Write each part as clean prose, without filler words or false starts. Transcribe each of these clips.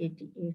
88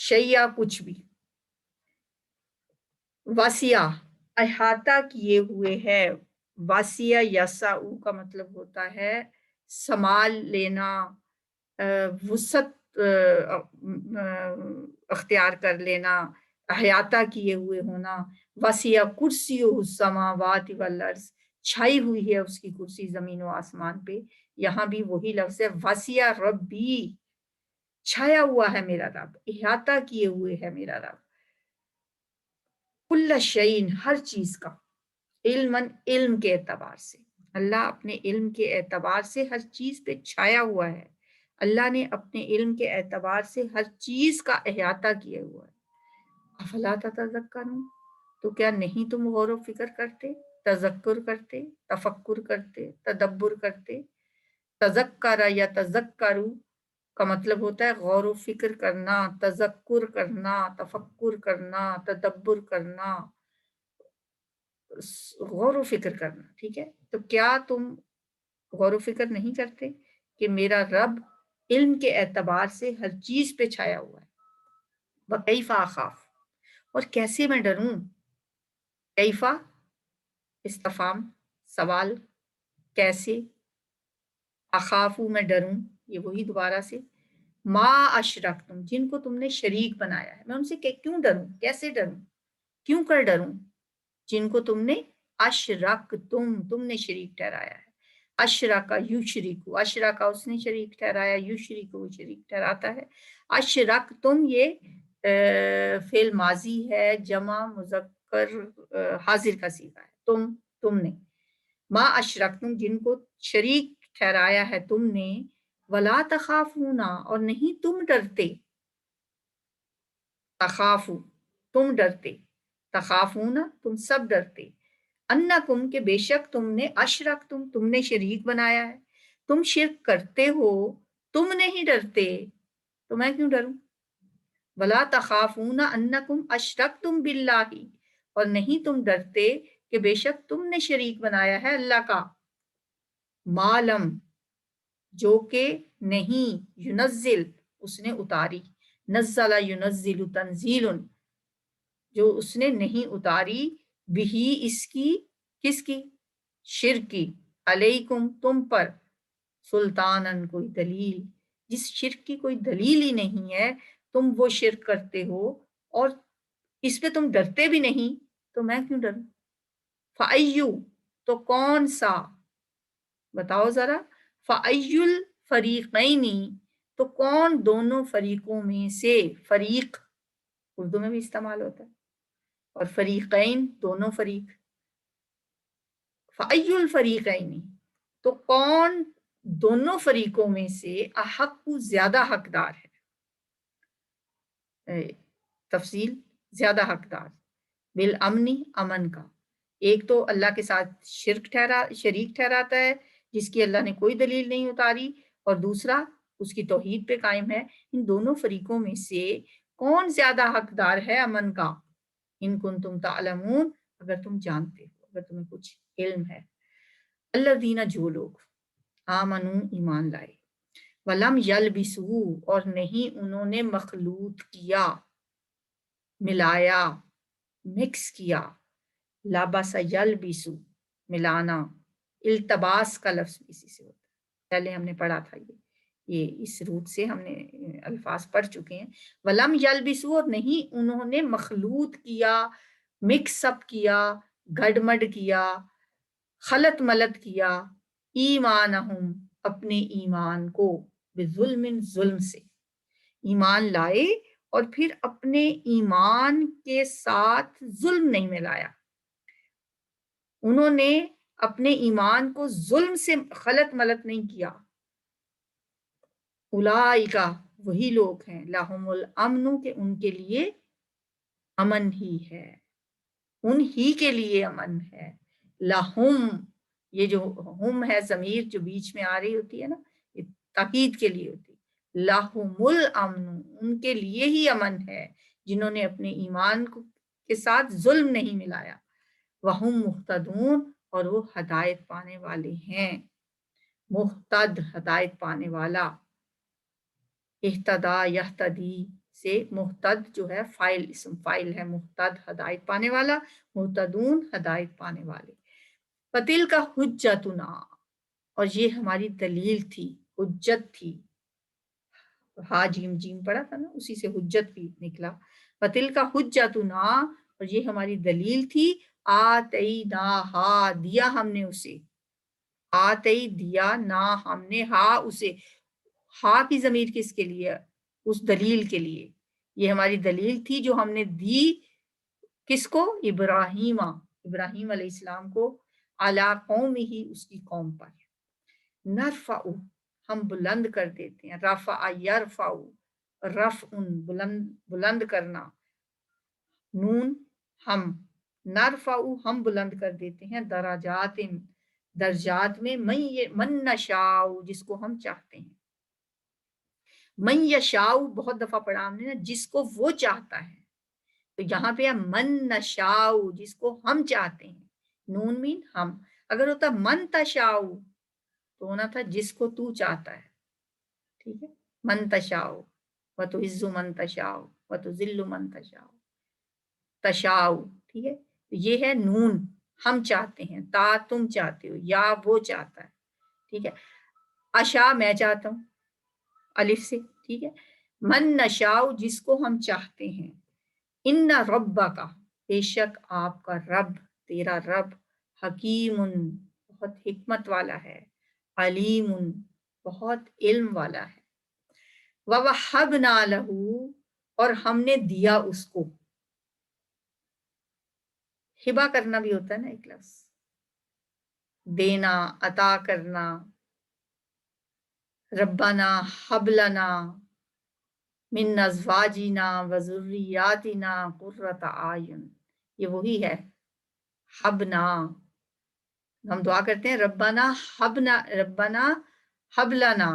شی'a کچھ بھی، وسیع احاطہ کیے ہوئے ہے، وسیع یسعو کا مطلب ہوتا ہے سنبھال لینا، وسعت اختیار کر لینا، احاطہ کیے ہوئے ہونا، وسیع کرسیہ السماوات والارض، چھائی ہوئی ہے اس کی کرسی زمین و آسمان پہ۔ یہاں بھی وہی لفظ ہے وسیع ربی، چھایا ہوا ہے میرا رب، احاطہ کیے ہوئے ہے میرا رب، کل شیء ہر چیز کا، علم کے اعتبار سے، اللہ اپنے علم کے اعتبار سے ہر چیز پہ چھایا ہوا ہے، اللہ نے اپنے علم کے اعتبار سے ہر چیز کا احاطہ کیا ہوا ہے۔ افلا تتذکرون، تو کیا نہیں تم غور و فکر کرتے، تذکر کرتے، تفکر کرتے، تدبر کرتے؟ تذکر یا تذکرو کا مطلب ہوتا ہے غور و فکر کرنا، تذکر کرنا، تفکر کرنا، تدبر کرنا، غور و فکر کرنا، ٹھیک ہے؟ تو کیا تم غور و فکر نہیں کرتے کہ میرا رب علم کے اعتبار سے ہر چیز پہ چھایا ہوا ہے؟ وَكَيْفَ أَخَافُ، اور کیسے میں ڈروں؟ کیفا استفہام سوال، کیسے، اخافو میں ڈروں، یہ وہی دوبارہ سے، ما اشرکتم جن کو تم نے شریک بنایا ہے، میں ان سے کیوں ڈروں، کیسے ڈروں، کیوں کر ڈروں؟ جن کو تم نے تم نے شریک ٹھہرایا ہے، اشرکا یشرکو، اشرکا اس نے شریک ٹھہرایا، یشرکو وہ شریک ٹھہراتا ہے، اشرکتم یہ فعل ماضی ہے، جمع مذکر حاضر کا صیغہ ہے، تم نے، ما اشرکتم جن کو شریک ٹھہرایا ہے تم نے، ولا تخافون اور نہیں تم ڈرتے، تخافو تم ڈرتے، تخافون تم سب ڈرتے، انکم کہ بے شک تم نے، اشرکتم تم نے شریک بنایا ہے، تم شرک کرتے ہو، تم نہیں ڈرتے تو میں کیوں ڈروں؟ ولا تخافون انکم اشرکتم باللہ اور نہیں تم ڈرتے کہ بے شک تم نے شریک بنایا ہے اللہ کا، معلم جو کہ نہیں، ینزل اس نے اتاری، نزل ینزل تنزیل جو اس نے نہیں اتاری، بھی اس کی، کس کی، شرک کی، علیکم تم پر، سلطانن کوئی دلیل، جس شرک کی کوئی دلیل ہی نہیں ہے تم وہ شرک کرتے ہو اور اس پہ تم ڈرتے بھی نہیں تو میں کیوں ڈروں؟ فَأَيُّ تو کون سا، بتاؤ ذرا، فَأَيُّ الْفَرِيقَيْنِ تو کون دونوں فریقوں میں سے، فریق اردو میں بھی استعمال ہوتا ہے اور فریقین دونوں فریق، فَأَيُّ الْفَرِيقَيْنِ تو کون دونوں فریقوں میں سے، احق زیادہ حقدار ہے، تفصیل زیادہ حقدار، بالامنی امن کا، ایک تو اللہ کے ساتھ شریک ٹھہراتا ہے جس کی اللہ نے کوئی دلیل نہیں اتاری، اور دوسرا اس کی توحید پہ قائم ہے، ان دونوں فریقوں میں سے کون زیادہ حقدار ہے امن کا، ان کنتم تعلمون اگر تم جانتے ہو، اگر تمہیں کچھ علم ہے، الذین جو لوگ آمنو ایمان لائے، ولم یلبسو اور نہیں انہوں نے مخلوط کیا، ملایا، مکس کیا، لبس یلبسو ملانا، التباس کا لفظ اسی سے ہوتا ہے، پہلے ہم نے پڑھا تھا، یہ اس روٹ سے ہم نے الفاظ پڑھ چکے ہیں، ولم یلبسو اور نہیں انہوں نے مخلوط کیا، مکس اپ کیا، گڑمڑ کیا، خلط ملط کیا، ایمانہم اپنے ایمان کو، بظلم ظلم سے، ایمان لائے اور پھر اپنے ایمان کے ساتھ ظلم نہیں ملایا، انہوں نے اپنے ایمان کو ظلم سے خلط ملط نہیں کیا، اولئک وہی لوگ ہیں، لہم الامن کہ ان کے لیے امن ہی ہے، ان ہی کے لیے امن ہے، لہم یہ جو ہم ہے ضمیر جو بیچ میں آ رہی ہوتی ہے نا، یہ تاکید کے لیے ہوتی ہے، لہم الامن ان کے لیے ہی امن ہے جنہوں نے اپنے ایمان کے ساتھ ظلم نہیں ملایا، وہم مہتدون اور وہ ہدایت پانے والے ہیں، مہتد ہدایت پانے والا، اہتدا یہتدی سے محتد جو ہے فائل، اسم فائل ہے، محتد ہدایت پانے والا، محتدون ہدایت پانے والے۔ فتل کا حجتنا، اور یہ ہماری دلیل تھی، حجت تھی، ہا جیم جیم پڑھا تھا نا، اسی سے حجت بھی نکلا۔ فتل کا حجتنا، اور یہ ہماری دلیل تھی، آتیناہا، دیا ہم نے اسے، آتی دیا، نا ہم نے، ہا اسے، ہا کی ضمیر کس کے لیے؟ اس دلیل کے لیے، یہ ہماری دلیل تھی جو ہم نے دی کس کو؟ ابراہیم علیہ السلام کو، علی قوم ہی، اس کی قوم پر۔ نرفع، ہم بلند کر دیتے ہیں، رفع یرفع، رفع بلند کرنا، نون ہم، نرفع ہم بلند کر دیتے ہیں، درجات میں، من نشاء جس کو ہم چاہتے ہیں، من یشاء بہت دفعہ پڑھا ہم نے نا، جس کو وہ چاہتا ہے، تو یہاں پہ من نشاء جس کو ہم چاہتے ہیں، نون مین ہم، اگر ہوتا من تشاء تو ہونا تھا جس کو تو چاہتا ہے، ٹھیک ہے، من تشاء وتعز من تشاء وتذل من تشاء، تشاء، ٹھیک ہے، یہ ہے نون، ہم چاہتے ہیں، تا تم چاہتے ہو، یا وہ چاہتا ہے، ٹھیک ہے، اشا میں چاہتا ہوں، الف سے، ٹھیک ہے، من نشاء جس کو ہم چاہتے ہیں، ان ربک، بے شک آپ کا رب، تیرا رب، حکیم بہت حکمت والا ہے، علیم بہت علم والا ہے، وَوَهَّبْنَا لَهُ، اور ہم نے دیا اس کو، ہبا کرنا بھی ہوتا ہے نا ایک لفظ، دینا، عطا کرنا، ربنا ہب لنا من ازواجنا وذریاتنا قرۃ اعین، یہ وہی ہے حبنا، ہم دعا کرتے ہیں ربنا حبنا، ربنا حب لنا،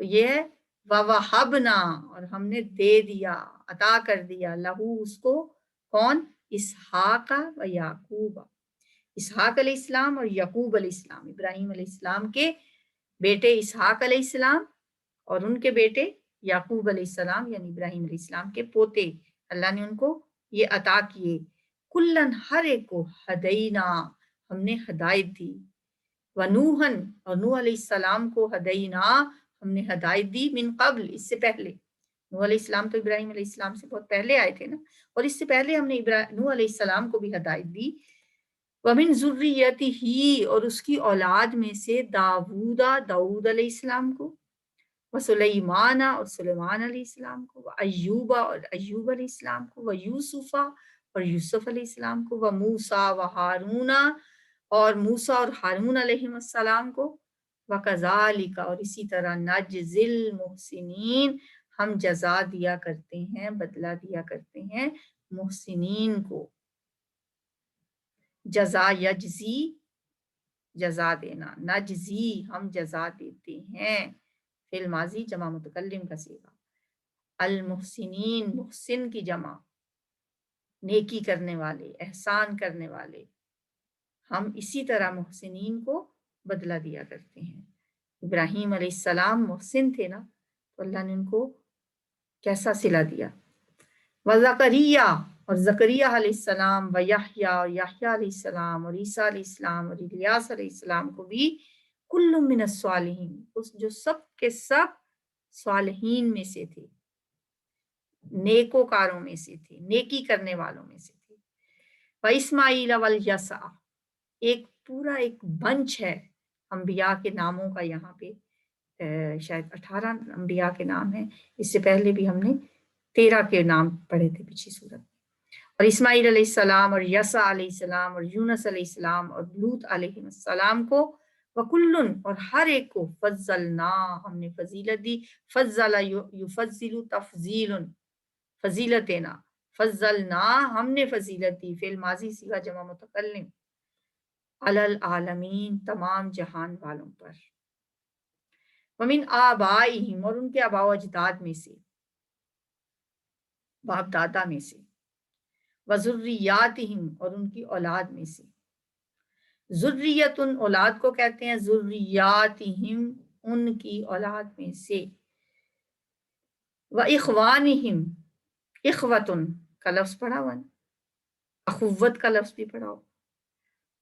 تو یہ ہے وَوَهَبْنَا، اور ہم نے دے دیا، عطا کر دیا، لہو اس کو، کون؟ اسحاق و یعقوب، اسحاق علیہ السلام اور یعقوب علیہ السلام، ابراہیم علیہ السلام کے بیٹے اسحاق علیہ السلام اور ان کے بیٹے یعقوب علیہ السلام، یعنی ابراہیم علیہ السلام کے پوتے، اللہ نے ان کو یہ عطا کیے، کلن ہر ایک کو، ہدینا ہم نے ہدایت دی، ونوحن اور نوح علیہ السلام کو، ہدینا ہم نے ہدایت دی، من قبل اس سے پہلے، نوح علیہ السلام تو ابراہیم علیہ السلام سے بہت پہلے آئے تھے نا، اور اس سے پہلے ہم نے نوح علیہ السلام کو بھی ہدایت دی، ومن ذریتہ، اور اس کی اولاد میں سے، داود علیہ السلام کو، وسلیمان اور سلیمان علیہ السلام کو، وایوب اور ایوب علیہ السلام کو، ویوسف اور یوسف علیہ السلام کو، وموسیٰ وہارون اور موسیٰ اور ہارون علیہ السلام کو، وکذالک اور اسی طرح، نجزی المحسنین ہم جزا دیا کرتے ہیں، بدلہ دیا کرتے ہیں محسنین کو، جزا یجزی جزا دینا، نجزی ہم جزا دیتے ہیں، فی الماضی جمع متکلم کا صیغہ، المحسنین محسن کی جمع، نیکی کرنے والے، احسان کرنے والے، ہم اسی طرح محسنین کو بدلہ دیا کرتے ہیں۔ ابراہیم علیہ السلام محسن تھے نا، تو اللہ نے ان کو کیسا صلہ دیا، وزکریا اور زکریا علیہ السلام، ویحییٰ اور یحییٰ علیہ السلام، اور عیسیٰ علیہ السلام اور الیاس علیہ السلام کو بھی، کل من الصالحین جو سب کے سب صالحین میں سے تھے، نیکوکاروں میں سے تھے، نیکی کرنے والوں میں سے تھے، واسماعیل والیسع، ایک پورا ایک بنچ ہے انبیاء کے ناموں کا، یہاں پہ شاید 18 انبیاء کے نام ہیں، اس سے پہلے بھی ہم نے 13 کے نام پڑھے تھے پچھلی صورت میں، اور اسماعیل علیہ السلام اور یسع علیہ السلام اور یونس علیہ السلام اور لوط علیہ السلام کو، وکلن اور ہر ایک کو، فضلنا ہم نے فضیلت دی، فضل یفضل تفضیل فضیلت دینا، فضلنا ہم نے فضیلت دی، فعل ماضی صیغہ جمع متکلم، علی العالمین تمام جہان والوں پر، ومن آبائہم اور ان کے آباء و اجداد میں سے، باپ دادا میں سے، وذریاتہم اور ان کی اولاد میں سے، ذریتن اولاد کو کہتے ہیں، ذریاتہم ان کی اولاد میں سے، ذریتن اولاد کو کہتے ہیں، ذریاتہم ان کی اولاد میں سے، ذریاتہم ان کی اولاد میں سے، ذریتن اولاد کو کہتے ہیں، ذریاتہم ان کی اولاد میں سے، ذریاتہم ان کی اولاد میں سے، ذریاتہم ان کی اولاد میں سے، ذریاتہم ان کی اولاد میں سے، ان کی اولاد میں سے، وَإِخْوَانِهِمْ، اخوتن کا لفظ پڑھا ہوا ہے، اخوت کا لفظ بھی پڑھا ہو،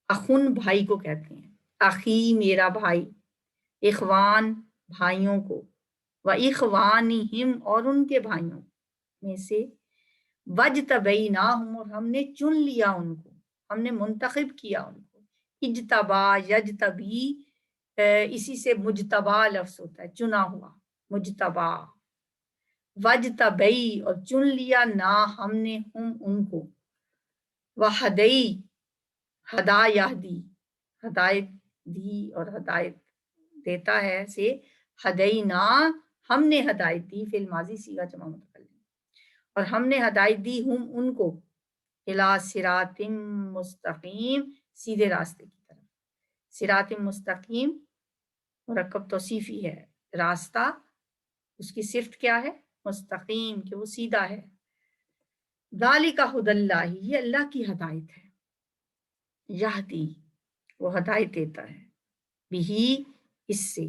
اخن بھائی کو کہتے ہیں، اخی میرا بھائی، اخوان بھائیوں کو، وَإِخْوَانِهِمْ اور ان کے بھائیوں میں سے، وَاجْتَبَيْنَاهُمْ اور ہم نے چن لیا ان کو، ہم نے منتخب کیا ان کو، اجتبا یجتبی، اسی سے مجتبا لفظ ہوتا ہے، چنا ہوا، مجتبا، وجتبئی اور چن لیا نا ہم نے ہم ان کو، وہدئی ہدا یہدی ہدایت دی اور ہدایت دیتا ہے سے، ہدئی نا ہم نے ہدایت دی، فی الماضی صیغہ جمع متکلم، اور ہم نے ہدایت دی ہم ان کو، الی صراط مستقیم سیدھے راستے کی طرف، صراط مستقیم مرکب توصیفی ہے، راستہ اس کی صفت کیا ہے؟ مستقیم، کہ وہ سیدھا ہے، ذالک ھدی اللہ، یہ اللہ کی ہدایت ہے، یہدی وہ ہدایت دیتا ہے، بہی اس سے،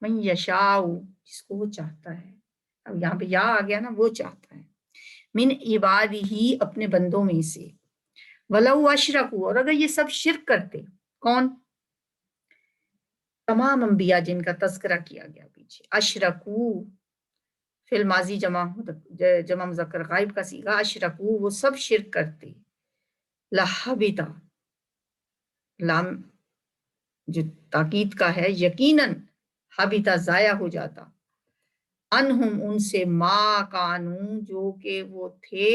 من یشاء جس کو وہ چاہتا ہے، اب یہاں پہ یا آ گیا نا، وہ چاہتا ہے، من عبادہ اپنے بندوں میں سے، ولو اشرکوا اور اگر یہ سب شرک کرتے، کون؟ تمام انبیاء جن کا تذکرہ کیا گیا پیچھے، اشرکو فی الماضی جمع مذکر غائب کا صیغہ، اشرکو وہ سب شرک کرتے، لحبطا لام جو تاکید کا ہے، یقیناً حبطا ضائع ہو جاتا، انہم ان سے، ما کانو جو کہ وہ تھے،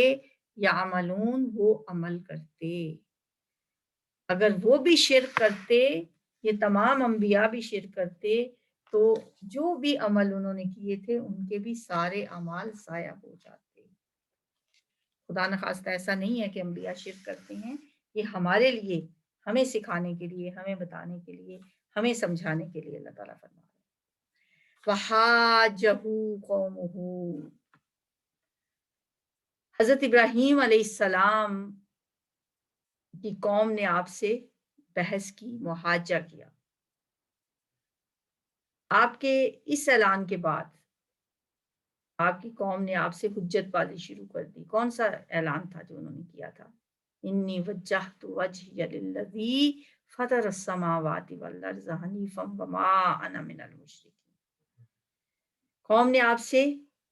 یعملون وہ عمل کرتے، اگر وہ بھی شرک کرتے، یہ تمام انبیاء بھی شرک کرتے، تو جو بھی عمل انہوں نے کیے تھے ان کے بھی سارے اعمال ضائع ہو جاتے۔ خدا نخواستہ ایسا نہیں ہے کہ انبیاء شرک کرتے ہیں، یہ ہمارے لیے، ہمیں سکھانے کے لیے، ہمیں بتانے کے لیے، ہمیں سمجھانے کے لیے اللہ تعالیٰ فرما رہا ہے۔ وَحَاجَّهُ قَوْمُهُ، حضرت ابراہیم علیہ السلام کی قوم نے آپ سے بحث کی، محاجہ کیا، آپ کے اس اعلان کے بعد آپ کی قوم نے آپ سے حجت بازی شروع کر دی۔ کون سا اعلان تھا جو انہوں نے کیا تھا؟ انی وجہت وجہی للذی فطر السماوات والارض حنیفا وما انا من المشرکین، قوم نے آپ سے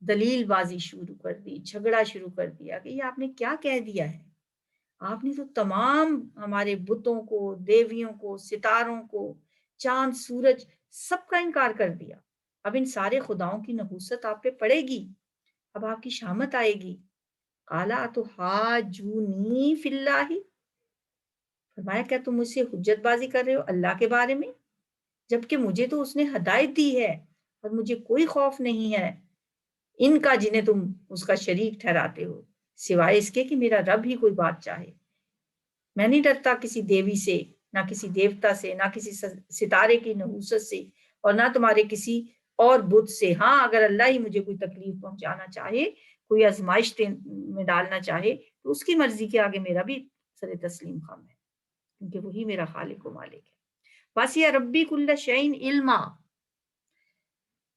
دلیل بازی شروع کر دی، جھگڑا شروع کر دیا کہ یہ آپ نے کیا کہہ دیا ہے، آپ نے تو تمام ہمارے بتوں کو، دیویوں کو، ستاروں کو، چاند سورج سب کا انکار کر دیا، اب ان سارے خداؤں کی نحوست آپ پہ پڑے گی، اب آپ کی شامت آئے گی۔ قالا تو حاجونی فی اللہ، فرمایا کیا تم مجھ سے حجت بازی کر رہے ہو اللہ کے بارے میں، جبکہ مجھے تو اس نے ہدایت دی ہے اور مجھے کوئی خوف نہیں ہے ان کا جنہیں تم اس کا شریک ٹھہراتے ہو، سوائے اس کے کہ میرا رب ہی کوئی بات چاہے، میں نہیں ڈرتا کسی دیوی سے، نہ کسی دیوتا سے، نہ کسی ستارے کی نحوست سے، اور نہ تمہارے کسی اور بت سے، ہاں اگر اللہ ہی مجھے کوئی تکلیف پہنچانا چاہے، کوئی آزمائش میں ڈالنا چاہے، تو اس کی مرضی کے آگے میرا بھی سر تسلیم خم ہے، کیونکہ وہی میرا خالق و مالک ہے۔ واسیہ ربی کل شیء علما،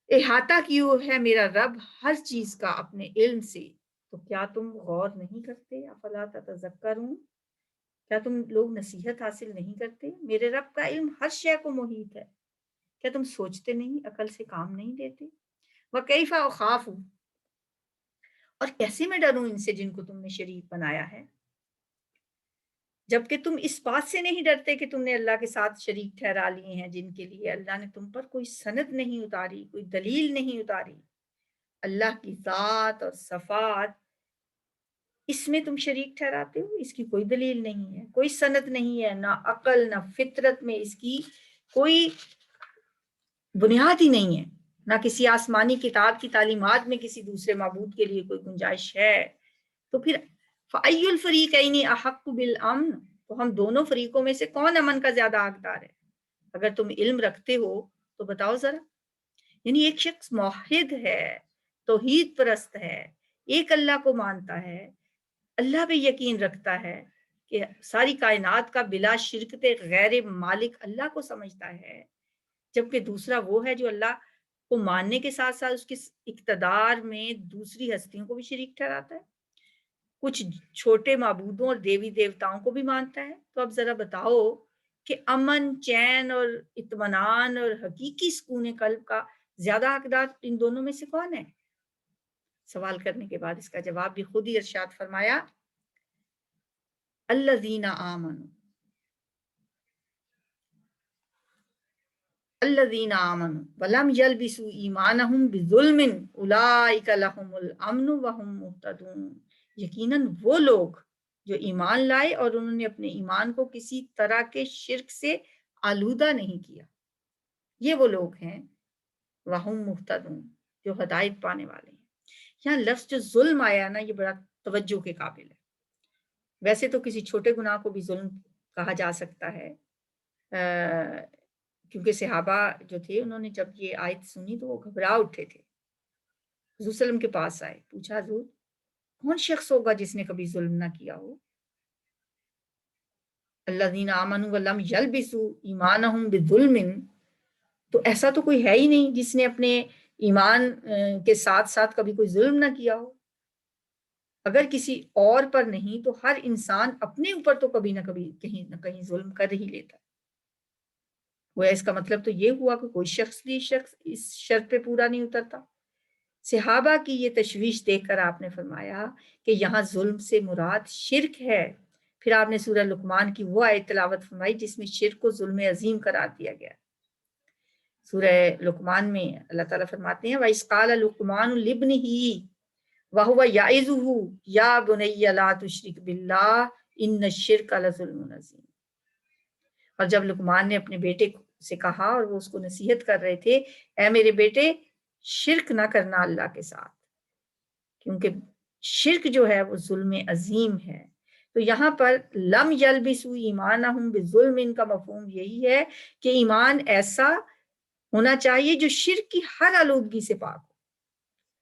احاطہ کیوں ہے میرا رب ہر چیز کا اپنے علم سے، تو کیا تم غور نہیں کرتے؟ افلا تتذکرون، کیا تم لوگ نصیحت حاصل نہیں کرتے؟ میرے رب کا علم ہر شے کو محیط ہے، کیا تم سوچتے نہیں، عقل سے کام نہیں لیتے؟ وَكَيْفَ أَخَافُ، اور کیسے میں ڈروں ان سے جن کو تم نے شریک بنایا ہے، جبکہ تم اس بات سے نہیں ڈرتے کہ تم نے اللہ کے ساتھ شریک ٹھہرا لیے ہیں جن کے لیے اللہ نے تم پر کوئی سند نہیں اتاری، کوئی دلیل نہیں اتاری، اللہ کی ذات اور صفات اس میں تم شریک ٹھہراتے ہو، اس کی کوئی دلیل نہیں ہے، کوئی سند نہیں ہے، نہ عقل نہ فطرت میں اس کی کوئی بنیاد ہی نہیں ہے، نہ کسی آسمانی کتاب کی تعلیمات میں کسی دوسرے معبود کے لیے کوئی گنجائش ہے، تو پھر فَأَيُّ الْفَرِيقَيْنِ أَحَقُّ بِالْأَمْنِ، تو ہم دونوں فریقوں میں سے کون امن کا زیادہ حقدار ہے؟ اگر تم علم رکھتے ہو تو بتاؤ ذرا، یعنی ایک شخص موحد ہے، توحید پرست ہے، ایک اللہ کو مانتا ہے، اللہ پہ یقین رکھتا ہے کہ ساری کائنات کا بلا شرکت غیر مالک اللہ کو سمجھتا ہے، جبکہ دوسرا وہ ہے جو اللہ کو ماننے کے ساتھ ساتھ اس کے اقتدار میں دوسری ہستیوں کو بھی شریک ٹھہراتا ہے، کچھ چھوٹے معبودوں اور دیوی دیوتاؤں کو بھی مانتا ہے۔ تو اب ذرا بتاؤ کہ امن، چین اور اطمینان اور حقیقی سکون قلب کا زیادہ حقدار ان دونوں میں سے کون ہے؟ سوال کرنے کے بعد اس کا جواب بھی خود ہی ارشاد فرمایا، الذین آمنوا، الذین آمنوا ولم یلبسوا ایمانہم بظلم اولئک لہم الامن وہم مہتدون۔ یقیناً وہ لوگ جو ایمان لائے اور انہوں نے اپنے ایمان کو کسی طرح کے شرک سے آلودہ نہیں کیا، یہ وہ لوگ ہیں وہم مہتدون، جو ہدایت پانے والے ہیں۔ یہاں لفظ جو ظلم آیا نا، یہ بڑا توجہ کے قابل ہے۔ ویسے تو کسی چھوٹے گناہ کو بھی ظلم کہا جا سکتا ہے، کیونکہ صحابہ جو تھے انہوں نے جب یہ آیت سنی تو وہ گھبرا اٹھے تھے، حضور صلی اللہ علیہ وسلم کے پاس آئے، پوچھا حضور کون شخص ہوگا جس نے کبھی ظلم نہ کیا ہو؟ الذین آمنوا ولم یلبسوا ایمانہم بظلم، تو ایسا تو کوئی ہے ہی نہیں جس نے اپنے ایمان کے ساتھ ساتھ کبھی کوئی ظلم نہ کیا ہو۔ اگر کسی اور پر نہیں تو ہر انسان اپنے اوپر تو کبھی نہ کبھی کہیں نہ کہیں ظلم کر ہی لیتا ہے۔ وہ اس کا مطلب تو یہ ہوا کہ کوئی شخص اس شرط پہ پورا نہیں اترتا۔ صحابہ کی یہ تشویش دیکھ کر آپ نے فرمایا کہ یہاں ظلم سے مراد شرک ہے۔ پھر آپ نے سورہ لقمان کی وہ آیت تلاوت فرمائی جس میں شرک کو ظلم عظیم قرار دیا گیا۔ سورہ لقمان میں اللہ تعالیٰ فرماتے ہیں وَإِذْ قَالَ لُقْمَانُ لِابْنِهِ وَهُوَ يَعِظُهُ يَا بُنَيَّ لَا تُشْرِكْ بِاللَّهِ إِنَّ الشِّرْكَ لَظُلْمٌ عَظِيمٌ۔ اور جب لقمان نے اپنے بیٹے سے کہا اور وہ اس کو نصیحت کر رہے تھے، اے میرے بیٹے شرک نہ کرنا اللہ کے ساتھ، کیونکہ شرک جو ہے وہ ظلم عظیم ہے۔ تو یہاں پر لم یلبسوا ایمانہم بظلم کا مفہوم یہی ہے کہ ایمان ایسا ہونا چاہیے جو شرک کی ہر آلودگی سے پاک ہو،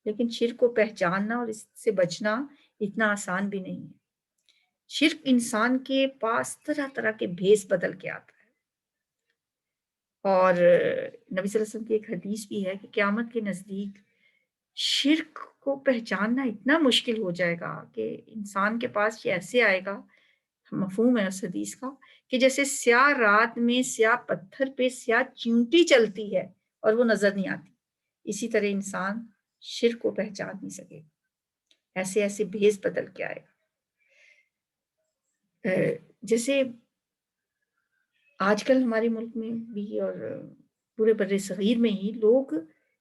لیکن شرک کو پہچاننا اور اس سے بچنا اتنا آسان بھی نہیں ہے۔ شرک انسان کے پاس طرح طرح کے بھیس بدل کے آتا ہے، اور نبی صلی اللہ علیہ وسلم کی ایک حدیث بھی ہے کہ قیامت کے نزدیک شرک کو پہچاننا اتنا مشکل ہو جائے گا کہ انسان کے پاس یہ ایسے آئے گا، مفہوم ہے اس حدیث کا، کہ جیسے سیاہ رات میں سیاہ پتھر پہ سیاہ چیونٹی چلتی ہے اور وہ نظر نہیں آتی، اسی طرح انسان شرک کو پہچان نہیں سکے گا، ایسے ایسے بھیس بدل کے آئے گا۔ جیسے آج کل ہمارے ملک میں بھی اور پورے بر صغیر میں ہی لوگ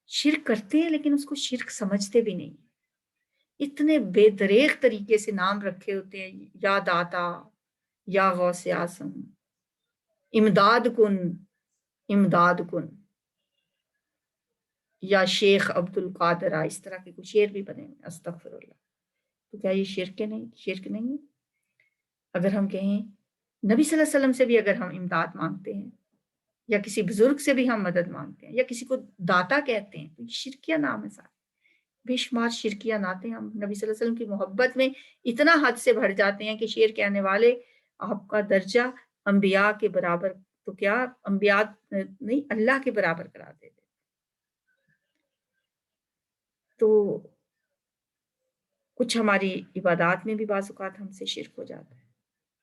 شرک کرتے ہیں لیکن اس کو شرک سمجھتے بھی نہیں، اتنے بے دریغ طریقے سے نام رکھے ہوتے ہیں، یا داتا، یا غوث اعظم، امداد کن، امداد کن، یا شیخ عبد القادر، اس طرح کے کچھ شعر بھی بنے ہیں، استغفر اللہ۔ تو کیا یہ شرک نہیں؟ شرک نہیں ہے؟ اگر ہم کہیں نبی صلی اللہ علیہ وسلم سے بھی اگر ہم امداد مانگتے ہیں، یا کسی بزرگ سے بھی ہم مدد مانگتے ہیں، یا کسی کو داتا کہتے ہیں، تو یہ شرکیہ نام ہے سارے، بے شمار شرکیہ نعتیں ہم نبی صلی اللہ علیہ وسلم کی محبت میں اتنا حد سے بڑھ جاتے ہیں کہ شعر کہنے والے آپ کا درجہ انبیاء کے برابر، تو کیا انبیاء نہیں اللہ کے برابر کرا دیتے۔ تو کچھ ہماری عبادات میں بھی بعض اوقات ہم سے شرک ہو جاتا ہے،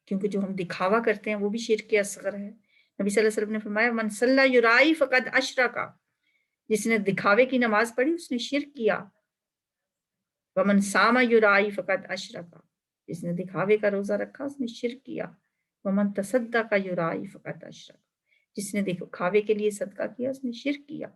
کیونکہ جو ہم دکھاوا کرتے ہیں وہ بھی شرک اصغر ہے۔ نبی صلی اللہ علیہ وسلم نے فرمایا من صلی یرائی فقد اشرک، جس نے دکھاوے کی نماز پڑھی اس نے شرک کیا، ومن صام یرائی فقد اشرک، جس نے دکھاوے کا روزہ رکھا اس نے شرک کیا، ومن تصدق یرائی فقد اشرک، جس نے دکھاوے کے لیے صدقہ کیا اس نے شرک کیا۔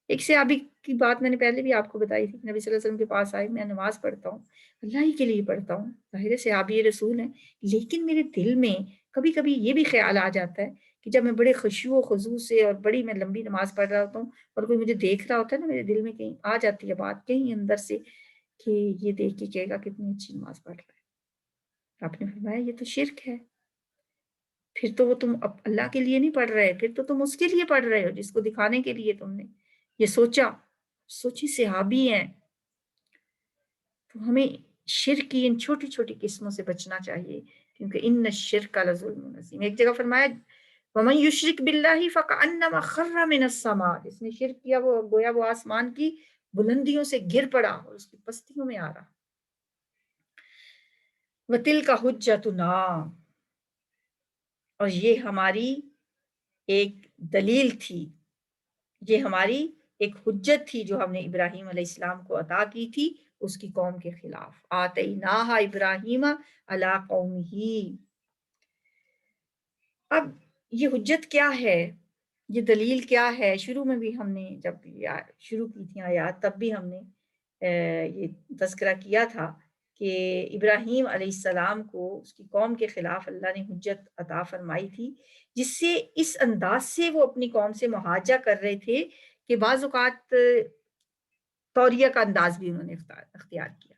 ایک صحابی کی بات میں نے پہلے بھی آپ کو بتائی تھی، نبی صلی اللہ علیہ وسلم کے پاس آئے، میں نماز پڑھتا ہوں، اللہ ہی کے لیے پڑھتا ہوں، ظاہر صحابی رسول ہیں، لیکن میرے دل میں کبھی کبھی یہ بھی خیال آ جاتا ہے کہ جب میں بڑے خشوع و خضوع سے اور بڑی میں لمبی نماز پڑھ رہا ہوتا ہوں اور کوئی مجھے دیکھ رہا ہوتا ہے نا، میرے دل میں کہیں آ جاتی ہے بات کہیں اندر سے کہ یہ دیکھ کے کہے گا کتنی اچھی نماز پڑھ رہا ہے۔ آپ نے فرمایا یہ تو شرک ہے، پھر تو وہ تم اللہ کے لیے نہیں پڑھ رہے، پھر تو تم اس کے لیے پڑھ رہے ہو جس کو دکھانے کے لیے تم نے یہ سوچی صحابی ہیں۔ تو ہمیں شرک کی ان چھوٹی چھوٹی قسموں سے بچنا چاہیے، کیونکہ ان الشرک لظلم عظیم۔ ایک جگہ فرمایا وَمَن يُشْرِكْ بِاللَّهِ فَكَأَنَّمَا خَرَّ مِنَ السَّمَاءِ، جس نے شرک کیا وہ گویا وہ آسمان کی بلندیوں سے گر پڑا اور اس کی پستیوں میں آ رہا۔ وَتِلْكَ حُجَّتُنَا، اور یہ ہماری ایک دلیل تھی، یہ ہماری ایک حجت تھی جو ہم نے ابراہیم علیہ السلام کو عطا کی تھی اس کی قوم کے خلاف۔ آتیناہا ابراہیم علی قومہ۔ اب یہ حجت کیا ہے، یہ دلیل کیا ہے؟ شروع میں بھی ہم نے جب شروع کی تھی آیات تب بھی ہم نے یہ تذکرہ کیا تھا کہ ابراہیم علیہ السلام کو اس کی قوم کے خلاف اللہ نے حجت عطا فرمائی تھی، جس سے اس انداز سے وہ اپنی قوم سے محاجہ کر رہے تھے کہ بعض اوقات توریہ کا انداز بھی انہوں نے اختیار کیا۔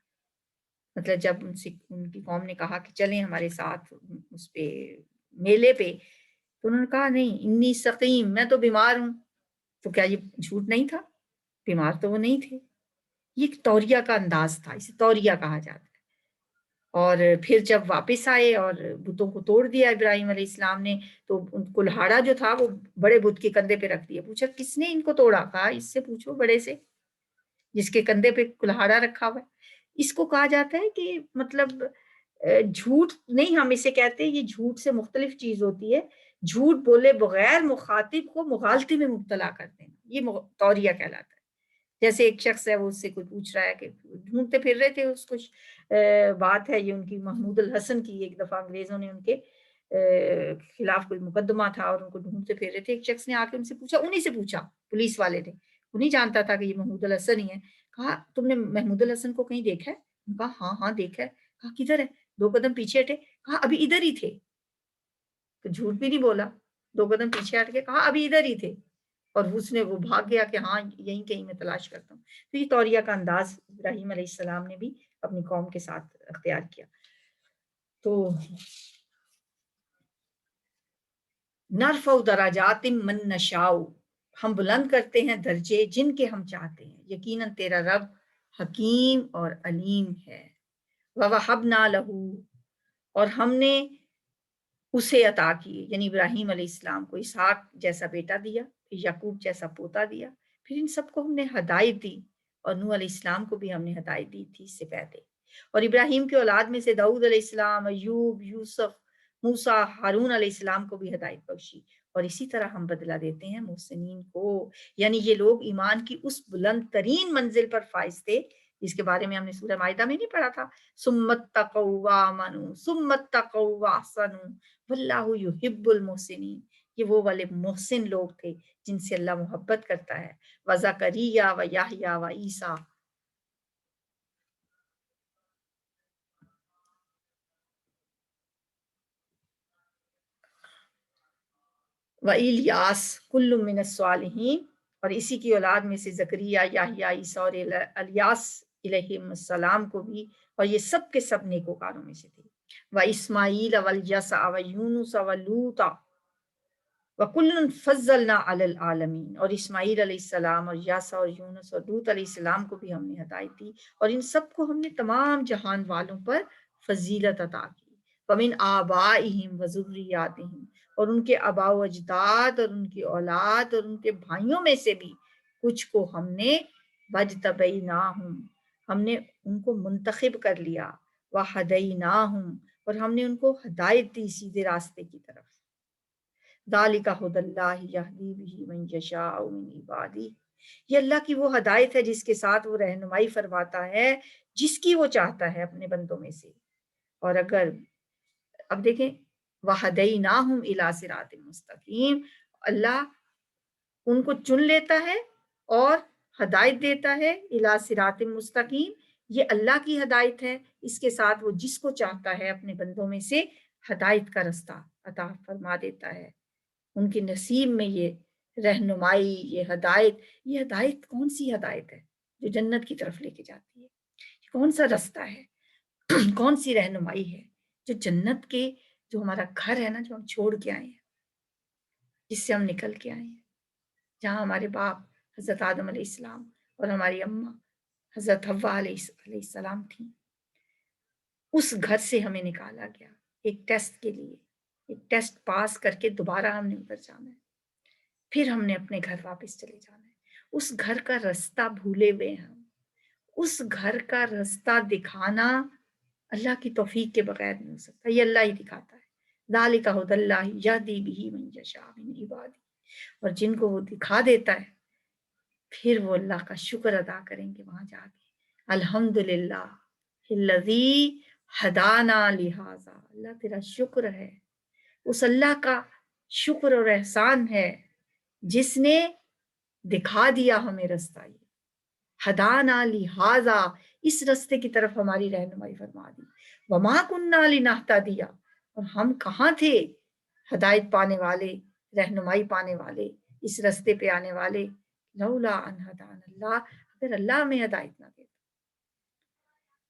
مطلب جب ان کی قوم نے کہا کہ چلیں ہمارے ساتھ اس پہ میلے پہ، تو انہوں نے کہا نہیں، انی سقیم، میں تو بیمار ہوں۔ تو کیا یہ جھوٹ نہیں تھا؟ بیمار تو وہ نہیں تھے، یہ ایک توریہ کا انداز تھا، اسے توریہ کہا جاتا ہے۔ اور پھر جب واپس آئے اور بتوں کو توڑ دیا ابراہیم علیہ السلام نے، تو کلہاڑا جو تھا وہ بڑے بت کے کندھے پہ رکھ دیا۔ پوچھا کس نے ان کو توڑا؟ کہا اس سے پوچھو، بڑے سے، جس کے کندھے پہ کلہاڑا رکھا ہوا ہے۔ اس کو کہا جاتا ہے کہ مطلب جھوٹ نہیں، ہم اسے کہتے ہیں یہ جھوٹ سے مختلف چیز ہوتی ہے، جھوٹ بولے بغیر مخاطب کو مغالطے میں مبتلا کر دینا، یہ توریہ کہلاتا ہے۔ جیسے ایک شخص ہے، وہ اس سے کوئی پوچھ رہا ہے کہ ڈھونڈتے پھر رہے تھے اس کو، بات ہے یہ ان کی محمود الحسن کی، ایک دفعہ انگریزوں نے ان کے خلاف کوئی مقدمہ تھا اور ان کو ڈھونڈتے پھر رہے تھے۔ ایک شخص نے آ کے ان سے پوچھا، انہی سے پوچھا، پولیس والے نے، انہیں جانتا تھا کہ یہ محمود الحسن ہی ہے۔ کہا تم نے محمود الحسن کو کہیں دیکھا ہے؟ کہا ہاں ہاں دیکھا ہے۔ کہا کدھر ہے؟ 2 قدم پیچھے ہٹے۔ کہا ابھی ادھر ہی تھے۔ تو جھوٹ بھی نہیں بولا، 2 قدم پیچھے ہٹ کے کہا ابھی ادھر ہی تھے، اور اس نے وہ بھاگ گیا کہ ہاں یہیں کہیں میں تلاش کرتا ہوں۔ تو یہ توریہ کا انداز ابراہیم علیہ السلام نے بھی اپنی قوم کے ساتھ اختیار کیا۔ تو نرفع درجات من نشاء، ہم بلند کرتے ہیں درجے جن کے ہم چاہتے ہیں، یقیناً تیرا رب حکیم اور علیم ہے۔ وَوَهَبْنَا لَهُ، اور ہم نے اسے عطا کیے، یعنی ابراہیم علیہ السلام کو اسحاق جیسا بیٹا دیا، پھر یعقوب جیسا پوتا دیا، پھر ان سب کو ہم نے ہدایت دی، اور نوح علیہ السلام کو بھی ہم نے ہدایت دی تھی اس سے پہلے۔ اور ابراہیم کے اولاد میں سے داؤد علیہ السلام، ایوب، یوسف، موسیٰ، ہارون علیہ السلام کو بھی ہدایت بخشی، اور اسی طرح ہم بدلہ دیتے ہیں محسنین کو، یعنی یہ لوگ ایمان کی اس بلند ترین منزل پر فائز تھے جس کے بارے میں ہم نے سورہ مائدہ میں نہیں پڑھا تھا، ثم اتقوا وآمنوا ثم اتقوا واحسنوا واللہ یحب المحسنین، یہ وہ والے محسن لوگ تھے جن سے اللہ محبت کرتا ہے۔ وزکریا و یحییٰ و عیسیٰ، و الیاس کل من الصالحین، اور اسی کی اولاد میں سے زکریا، یحییٰ، عیسیٰ اور الیاس علیہم السلام کو بھی، اور یہ سب کے سب نیکوکاروں میں سے تھے۔ و اسماعیل و الیسع و یونس و لوطا وَكُلًّا فَضَّلْنَا عَلَى الْعَالَمِينَ، اور اسماعیل علیہ السلام اور یاسع اور یونس اور لوط علیہ السلام کو بھی ہم نے ہدایت دی، اور ان سب کو ہم نے تمام جہان والوں پر فضیلت عطا کی۔ وَمِنْ آبَائِهِمْ وَذُرِّيَّاتِهِمْ، اور ان کے آباء و اجداد اور ان کی اولاد اور ان کے بھائیوں میں سے بھی کچھ کو ہم نے وَاجْتَبَيْنَاهُمْ، ہم نے ان کو منتخب کر لیا، وَهَدَيْنَاهُمْ، اور ہم نے ان کو ہدایت دی سیدھے راستے کی طرف۔ ذالک ھدی اللہ یہدی بہ من یشاء من عبادہ، یہ اللہ کی وہ ہدایت ہے جس کے ساتھ وہ رہنمائی فرماتا ہے جس کی وہ چاہتا ہے اپنے بندوں میں سے۔ اور اگر اب دیکھیں وہدیناہم الی صراط مستقیم، اللہ ان کو چن لیتا ہے اور ہدایت دیتا ہے الی صراط مستقیم، یہ اللہ کی ہدایت ہے، اس کے ساتھ وہ جس کو چاہتا ہے اپنے بندوں میں سے ہدایت کا رستہ عطا فرما دیتا ہے۔ ان کے نصیب میں یہ رہنمائی، یہ ہدایت کون سی ہدایت ہے جو جنت کی طرف لے کے جاتی ہے؟ کون سا رستہ ہے کون سی رہنمائی ہے جو جنت کے، جو ہمارا گھر ہے نا، جو ہم چھوڑ کے آئے ہیں، جس سے ہم نکل کے آئے ہیں، جہاں ہمارے باپ حضرت آدم علیہ السلام اور ہماری اماں حضرت حوا علیہ السلام تھیں، اس گھر سے ہمیں نکالا گیا ایک ٹیسٹ کے لیے، ایک ٹیسٹ پاس کر کے دوبارہ ہم نے ادھر جانا ہے، پھر ہم نے اپنے گھر واپس چلے جانا ہے۔ اس گھر کا رستہ بھولے ہوئے ہیں ہم، اس گھر کا رستہ دکھانا اللہ کی توفیق کے بغیر نہیں ہو سکتا، یہ اللہ ہی دکھاتا ہے۔ ذالک ھدی اللہ یہدی بہ من یشاء من عبادہ، اور جن کو وہ دکھا دیتا ہے پھر وہ اللہ کا شکر ادا کریں گے وہاں جا کے، الحمدللہ الذی ہدانا لہذا، اللہ تیرا شکر ہے، اس اللہ کا شکر اور احسان ہے جس نے دکھا دیا ہمیں رستہ، یہ ہدانا لہذا، اس رستے کی طرف ہماری رہنمائی فرما دی، وما کننا لنہتدی، اور ہم کہاں تھے ہدایت پانے والے، رہنمائی پانے والے، اس رستے پہ آنے والے، لولا ان ہدانا اللہ، اگر اللہ ہمیں ہدایت نہ دیتا۔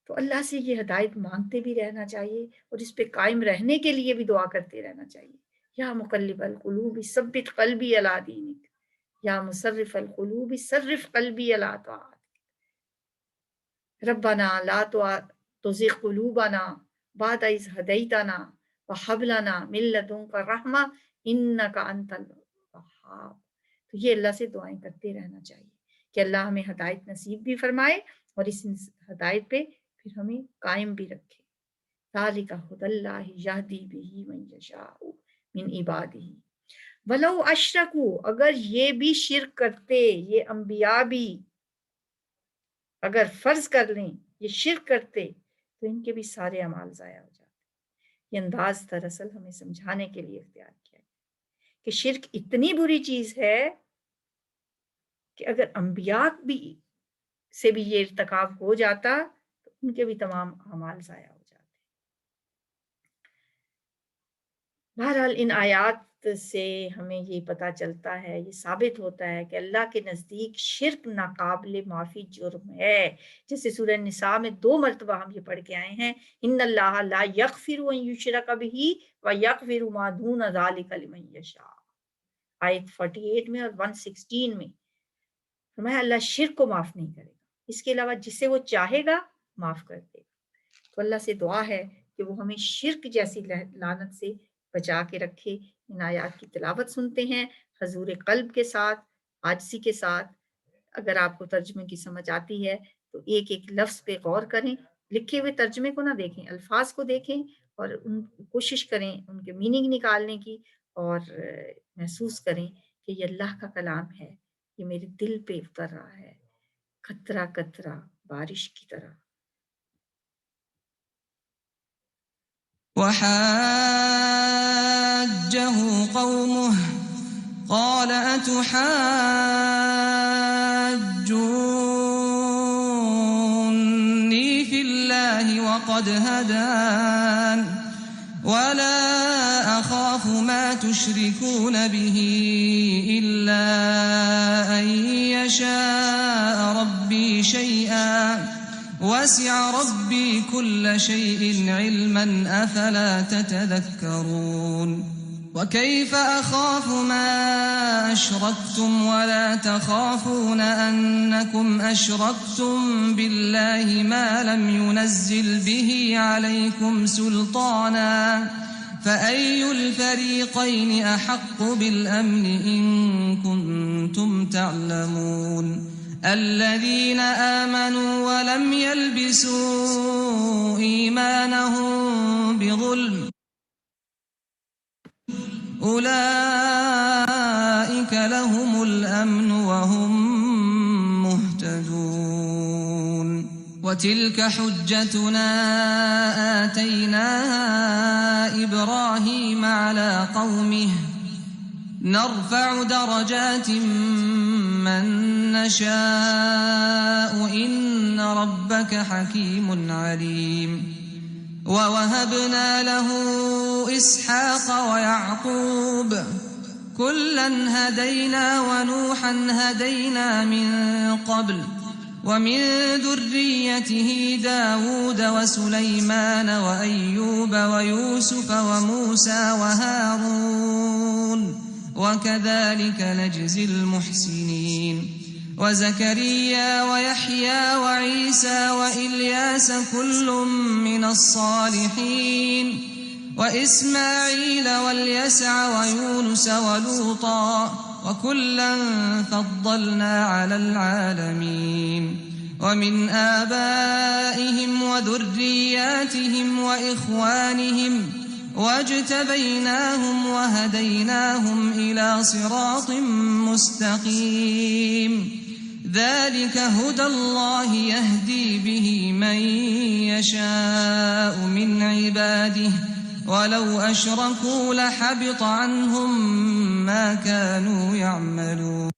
تو اللہ سے یہ ہدایت مانگتے بھی رہنا چاہیے، اور اس پہ قائم رہنے کے لیے بھی دعا کرتے رہنا چاہیے۔ یا مقلب القلوب ثبت قلبی علی دینک، یا مصرف القلوب صرف قلبی علی طاعتک، ربنا لا تزغ قلوبنا بعد اذ ہدیتنا وہب لنا من لدنک رحمہ انک انت الوہاب۔ تو یہ اللہ سے دعائیں کرتے رہنا چاہیے کہ اللہ ہمیں ہدایت نصیب بھی فرمائے، اور اس ہدایت پہ پھر ہمیں قائم بھی رکھے۔ ذالک ھدی اللہ یہدی بہ من یشاء من عبادہ ولو اشرکوا، اگر یہ بھی شرک کرتے، یہ انبیاء بھی اگر فرض کر لیں یہ شرک کرتے تو ان کے بھی سارے اعمال ضائع ہو جاتے۔ یہ انداز دراصل ہمیں سمجھانے کے لیے اختیار کیا ہے کہ شرک اتنی بری چیز ہے کہ اگر انبیاء بھی سے بھی یہ ارتکاب ہو جاتا تو ان کے بھی تمام اعمال ضائع ہو جاتے۔ بہرحال ان آیات سے ہمیں یہ پتہ چلتا ہے، یہ ثابت ہوتا ہے کہ اللہ کے نزدیک شرک ناقابل معافی جرم ہے، جیسے سورہ نساء میں 2 مرتبہ ہم یہ پڑھ کے آئے ہیں، ان اللہ لا یغفر ان یشرک بہ ویغفر ما دون ذلک لمن یشاء، آیت 48 میں اور 116 میں فرمایا اللہ شرک کو معاف نہیں کرے گا، اس کے علاوہ جسے وہ چاہے گا معاف کر دے گا۔ تو اللہ سے دعا ہے کہ وہ ہمیں شرک جیسی لعنت سے بچا کے رکھے۔ ان آیات کی تلاوت سنتے ہیں حضور قلب کے ساتھ، عاجزی کے ساتھ۔ اگر آپ کو ترجمے کی سمجھ آتی ہے تو ایک ایک لفظ پہ غور کریں، لکھے ہوئے ترجمے کو نہ دیکھیں، الفاظ کو دیکھیں اور کوشش کریں ان کے میننگ نکالنے کی، اور محسوس کریں کہ یہ اللہ کا کلام ہے، یہ میرے دل پہ اتر رہا ہے قطرہ قطرہ بارش کی طرح۔ وحاجه قومه قال أتحاجوني في الله وقد هدان ولا أخاف ما تشركون به إلا أن يشاء ربي شيئا وسع ربي كل شيء علما أفلا تتذكرون وكيف أخاف ما أشركتم ولا تخافون أنكم أشركتم بالله ما لم ينزل به عليكم سلطانا فأي الفريقين أحق بالأمن إن كنتم تعلمون الذين آمنوا ولم يلبسوا إيمانهم بظلم أولئك لهم الأمن وهم مهتدون وتلك حجتنا آتيناها إبراهيم على قومه نرفع درجات من نشاء إن ربك حكيم عليم ووهبنا له إسحاق ويعقوب كلا هدينا ونوحا هدينا من قبل ومن ذريته داود وسليمان وأيوب ويوسف وموسى وهارون وكذلك نجزي المحسنين وزكريا ويحيى وعيسى وإلياس كل من الصالحين وإسماعيل واليسع ويونس ولوطا وكلا فضلنا على العالمين ومن آبائهم وذرياتهم وإخوانهم واجتبيناهم وهديناهم إلى صراط مستقيم ذلك هدى الله يهدي به من يشاء من عباده ولو أشركوا لحبط عنهم ما كانوا يعملون